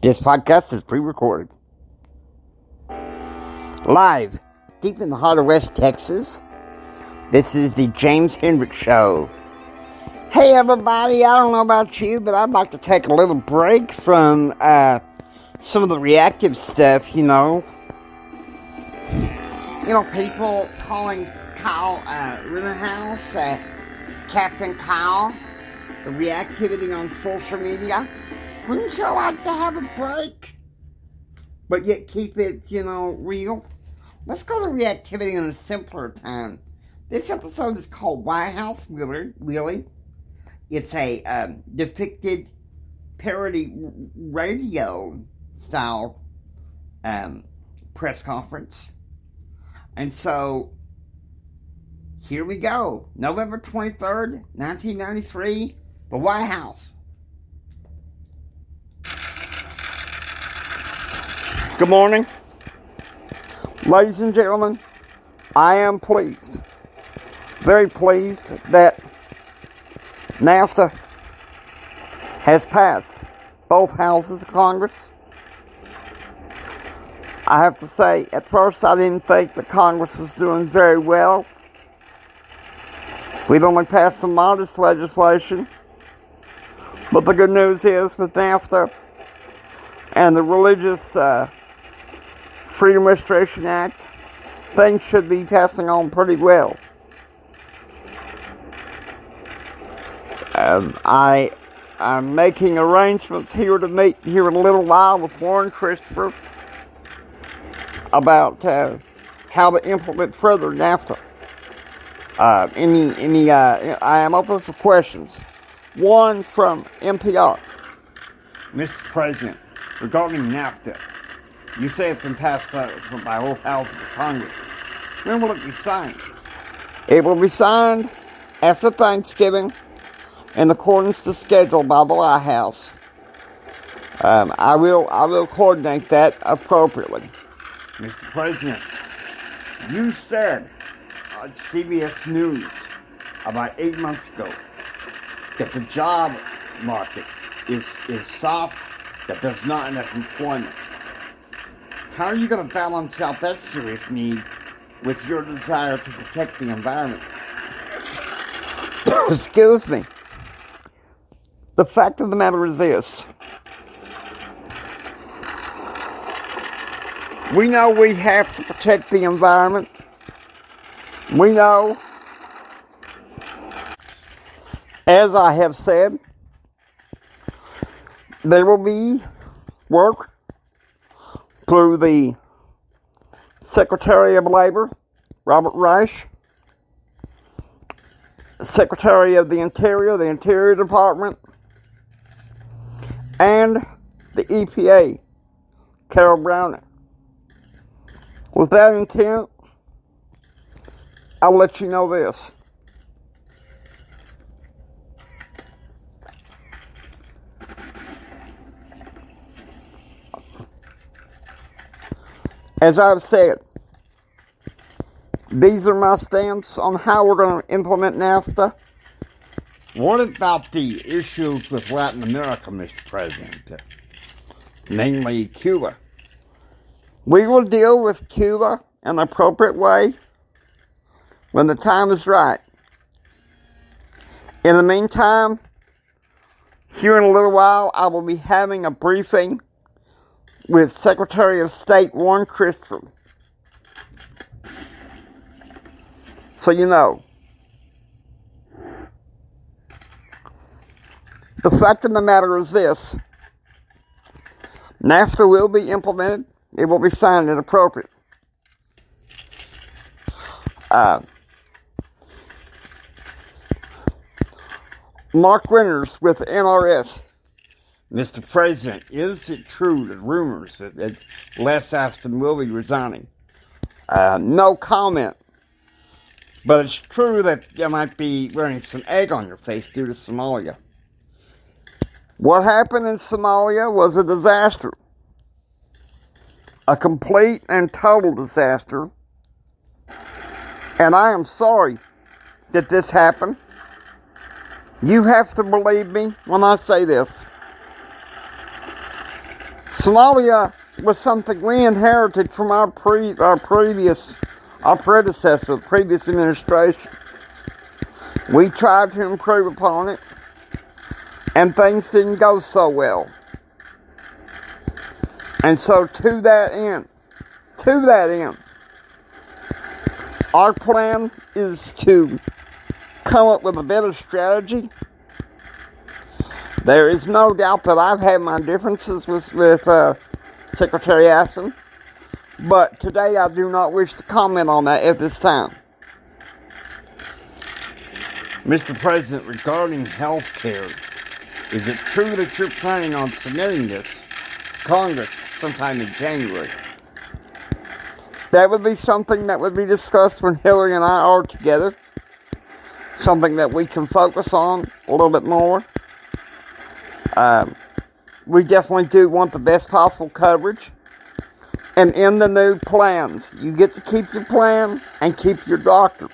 This podcast is pre-recorded. Live, deep in the heart of West Texas, this is the James Hendricks Show. Hey everybody, I don't know about you, but I'd like to take a little break from some of the reactive stuff, people calling Kyle Rittenhouse, Captain Kyle, the reactivity on social media. Wouldn't you like to have a break, but yet keep it, real? Let's go to reactivity in a simpler time. This episode is called White House Willie. It's a depicted parody radio style press conference. And so, here we go. November 23rd, 1993, the White House. Good morning. Ladies and gentlemen, I am pleased, very pleased that NAFTA has passed both houses of Congress. I have to say, at first I didn't think that Congress was doing very well. We'd only passed some modest legislation. But the good news is, with NAFTA and the Religious Freedom Restoration Act, things should be passing on pretty well. I'm making arrangements here to meet here in a little while with Warren Christopher about how to implement further NAFTA. I am open for questions. One from NPR. Mr. President, regarding NAFTA, you say it's been passed by both houses of Congress. When will it be signed? It will be signed after Thanksgiving in accordance to schedule by the White House. I will coordinate that appropriately. Mr. President, you said on CBS News about 8 months ago that the job market is soft, that there's not enough employment. How are you going to balance out that serious need with your desire to protect the environment? Excuse me. The fact of the matter is this. We know we have to protect the environment. We know, as I have said, there will be work through the Secretary of Labor, Robert Reich, Secretary of the Interior Department, and the EPA, Carol Browning. With that intent, I'll let you know this. As I've said, these are my stance on how we're going to implement NAFTA. What about the issues with Latin America, Mr. President? Namely Cuba. We will deal with Cuba in an appropriate way when the time is right. In the meantime, here in a little while, I will be having a briefing with Secretary of State Warren Christopher. So you know. The fact of the matter is this. NAFTA will be implemented. It will be signed and appropriate. Mark Winters with NRS. Mr. President, is it true that rumors that Les Aston will be resigning? No comment. But it's true that you might be wearing some egg on your face due to Somalia. What happened in Somalia was a disaster. A complete and total disaster. And I am sorry that this happened. You have to believe me when I say this. Somalia was something we inherited from our predecessor, the previous administration. We tried to improve upon it, and things didn't go so well. And so to that end, our plan is to come up with a better strategy. There is no doubt that I've had my differences with Secretary Aspen, but today I do not wish to comment on that at this time. Mr. President, regarding health care, is it true that you're planning on submitting this to Congress sometime in January? That would be something that would be discussed when Hillary and I are together. Something that we can focus on a little bit more. We definitely do want the best possible coverage. And in the new plans, you get to keep your plan and keep your doctor.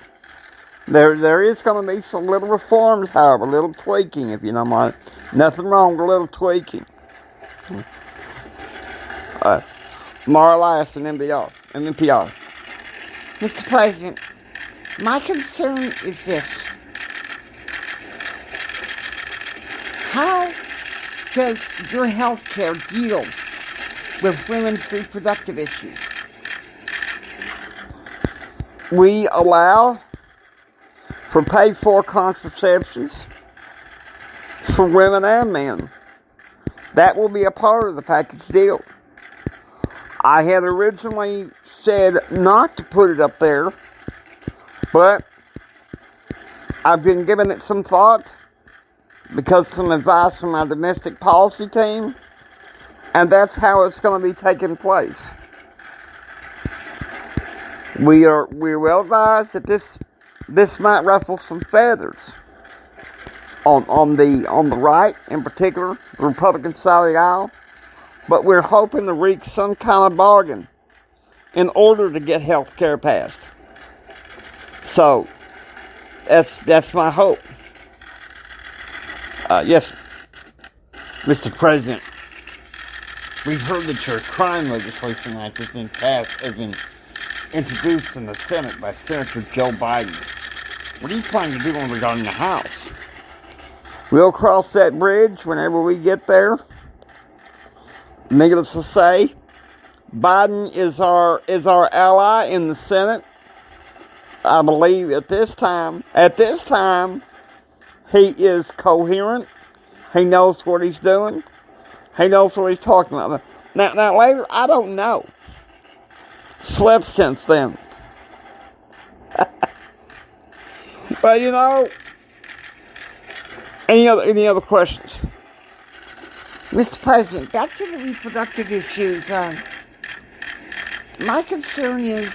There is going to be some little reforms, however, a little tweaking, if you don't mind. Nothing wrong with a little tweaking. Marlass and NPR. Mr. President, my concern is this. How does your health care deal with women's reproductive issues? We allow for paid-for contraceptions for women and men. That will be a part of the package deal. I had originally said not to put it up there, but I've been giving it some thought because of some advice from my domestic policy team, and that's how it's going to be taking place. We're well advised that this might ruffle some feathers on the right, in particular, the Republican side of the aisle, but we're hoping to reach some kind of bargain in order to get health care passed. So that's my hope. Yes, Mr. President, we've heard that your crime legislation act has been introduced in the Senate by Senator Joe Biden. What are you planning to do regarding the House? We'll cross that bridge whenever we get there. Needless to say, Biden is our ally in the Senate. I believe at this time, he is coherent. He knows what he's doing. He knows what he's talking about. Now later, I don't know. Slept since then. But you know, any other questions? Mr. President, back to the reproductive issues. My concern is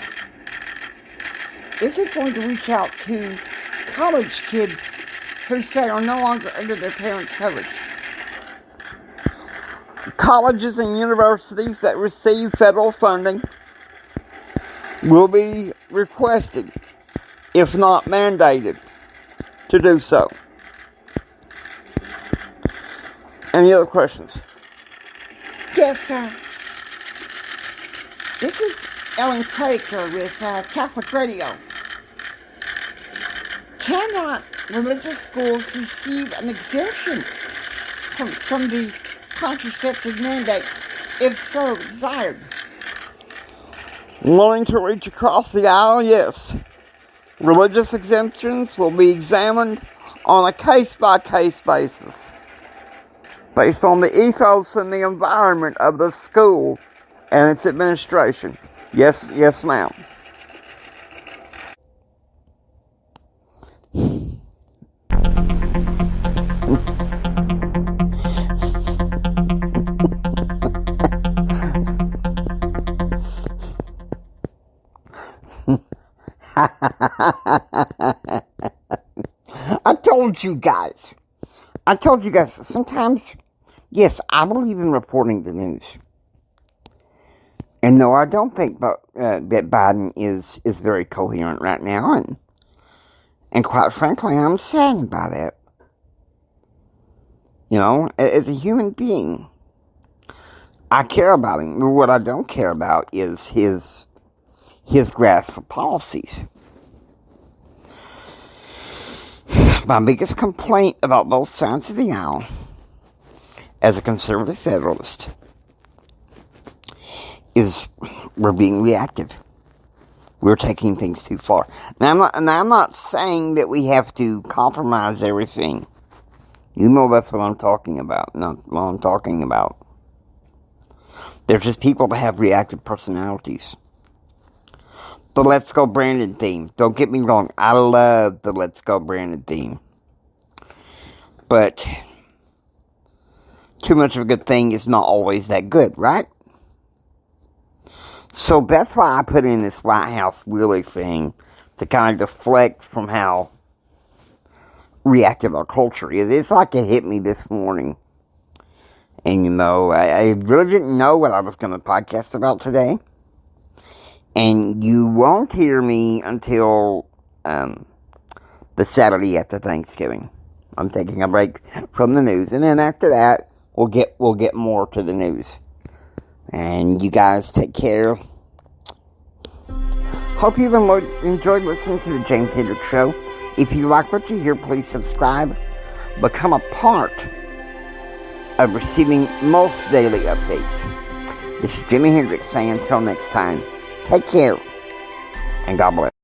it going to reach out to college kids who say are no longer under their parents' coverage? Colleges and universities that receive federal funding will be requested, if not mandated, to do so. Any other questions? Yes, this is Ellen Craker with Catholic Radio. Cannot religious schools receive an exemption from the contraceptive mandate, if so desired? Wanting to reach across the aisle, yes. Religious exemptions will be examined on a case-by-case basis, based on the ethos and the environment of the school and its administration. Yes, ma'am. I told you guys, sometimes, yes, I believe in reporting the news. And no, I don't think that Biden is very coherent right now, and quite frankly, I'm saddened by that. You know, as a human being, I care about him. What I don't care about is his grasp for policies. My biggest complaint about both sides of the aisle, as a conservative federalist, is we're being reactive. We're taking things too far. Now, I'm not saying that we have to compromise everything. You know that's what I'm talking about. Not what I'm talking about. They're just people that have reactive personalities. The Let's Go Brandon theme. Don't get me wrong. I love the Let's Go Brandon theme. But too much of a good thing is not always that good, right? So that's why I put in this White House Willie thing, to kind of deflect from how reactive our culture is. It's like it hit me this morning. And, you know, I really didn't know what I was going to podcast about today. And you won't hear me until the Saturday after Thanksgiving. I'm taking a break from the news. And then after that, we'll get more to the news. And you guys take care. Hope you've enjoyed listening to the James Hendricks Show. If you like what you hear, please subscribe. Become a part of receiving most daily updates. This is Jimi Hendrix saying until next time, take care and God bless.